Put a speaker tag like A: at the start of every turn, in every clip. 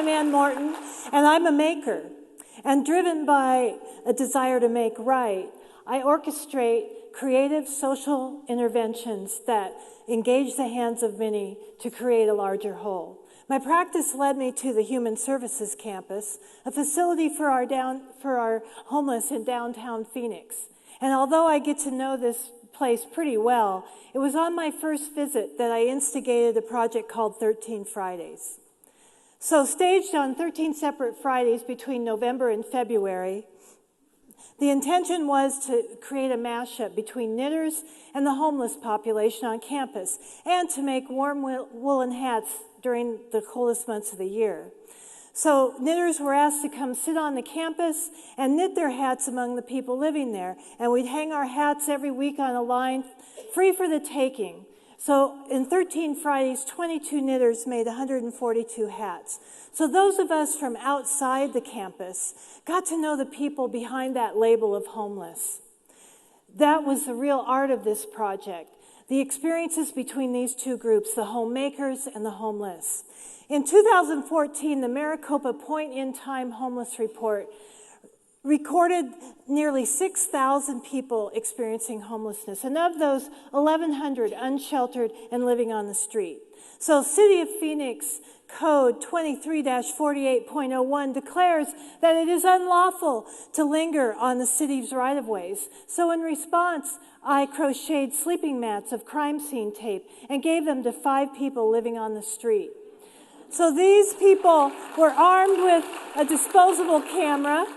A: I'm Ann Morton, and I'm a maker. And driven by a desire to make right, I orchestrate creative social interventions that engage the hands of many to create a larger whole. My practice led me to the Human Services Campus, a facility for our homeless in downtown Phoenix. And although I get to know this place pretty well, it was on my first visit that I instigated a project called 13 Fridays. So staged on 13 separate Fridays between November and February, the intention was to create a mashup between knitters and the homeless population on campus, and to make warm woolen hats during the coldest months of the year. So knitters were asked to come sit on the campus and knit their hats among the people living there. And we'd hang our hats every week on a line, free for the taking. So in 13 Fridays, 22 knitters made 142 hats. So those of us from outside the campus got to know the people behind that label of homeless. That was the real art of this project, the experiences between these two groups, the homemakers and the homeless. In 2014, the Maricopa Point in Time Homeless Report recorded nearly 6,000 people experiencing homelessness, and of those, 1,100 unsheltered and living on the street. So City of Phoenix Code 23-48.01 declares that it is unlawful to linger on the city's right-of-ways. So in response, I crocheted sleeping mats of crime scene tape and gave them to 5 people living on the street. So these people were armed with a disposable camera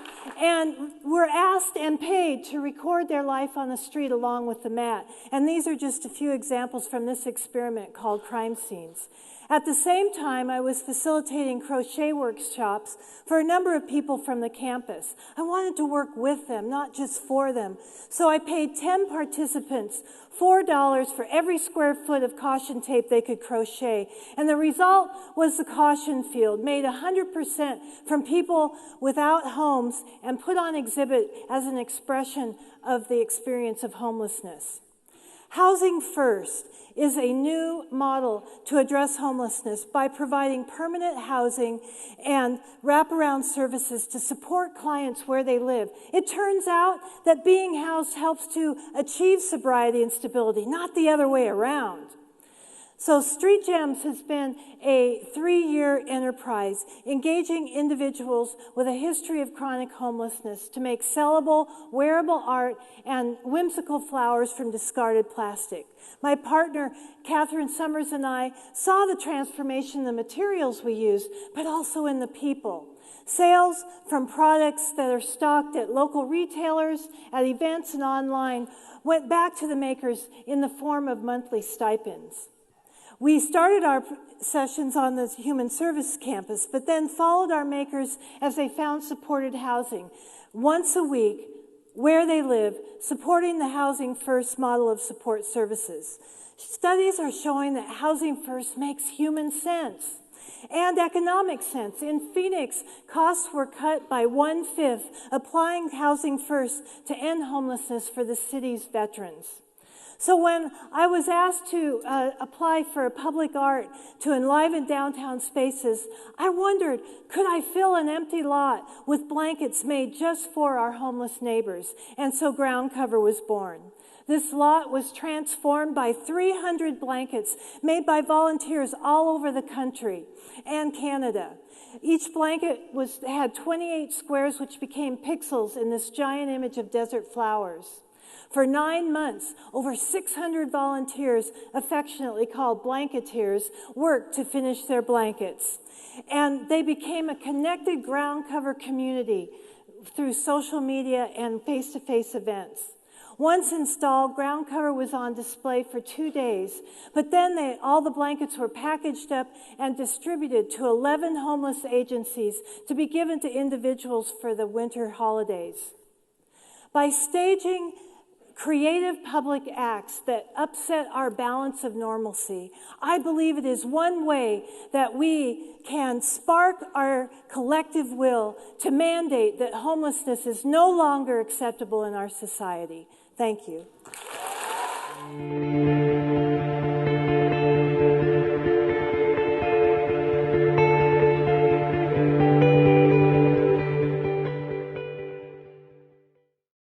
A: and were asked and paid to record their life on the street along with the mat. And these are just a few examples from this experiment called Crime Scenes. At the same time, I was facilitating crochet workshops for a number of people from the campus. I wanted to work with them, not just for them. So I paid 10 participants $4 for every square foot of caution tape they could crochet. And the result was the caution field, made 100% from people without homes and put on exhibit as an expression of the experience of homelessness. Housing First is a new model to address homelessness by providing permanent housing and wraparound services to support clients where they live. It turns out that being housed helps to achieve sobriety and stability, not the other way around. So Street Gems has been a 3-year enterprise engaging individuals with a history of chronic homelessness to make sellable, wearable art and whimsical flowers from discarded plastic. My partner, Catherine Summers, and I saw the transformation in the materials we used, but also in the people. Sales from products that are stocked at local retailers, at events, and online went back to the makers in the form of monthly stipends. We started our sessions on the Human Service Campus, but then followed our makers as they found supported housing once a week where they live, supporting the Housing First model of support services. Studies are showing that Housing First makes human sense and economic sense. In Phoenix, costs were cut by 1/5, applying Housing First to end homelessness for the city's veterans. So when I was asked to apply for public art to enliven downtown spaces, I wondered, could I fill an empty lot with blankets made just for our homeless neighbors? And so Ground Cover was born. This lot was transformed by 300 blankets made by volunteers all over the country and Canada. Each blanket had 28 squares, which became pixels in this giant image of desert flowers. For 9 months, over 600 volunteers, affectionately called blanketeers, worked to finish their blankets. And they became a connected ground cover community through social media and face-to-face events. Once installed, ground cover was on display for 2 days, but then all the blankets were packaged up and distributed to 11 homeless agencies to be given to individuals for the winter holidays. By staging creative public acts that upset our balance of normalcy, I believe it is one way that we can spark our collective will to mandate that homelessness is no longer acceptable in our society. Thank you.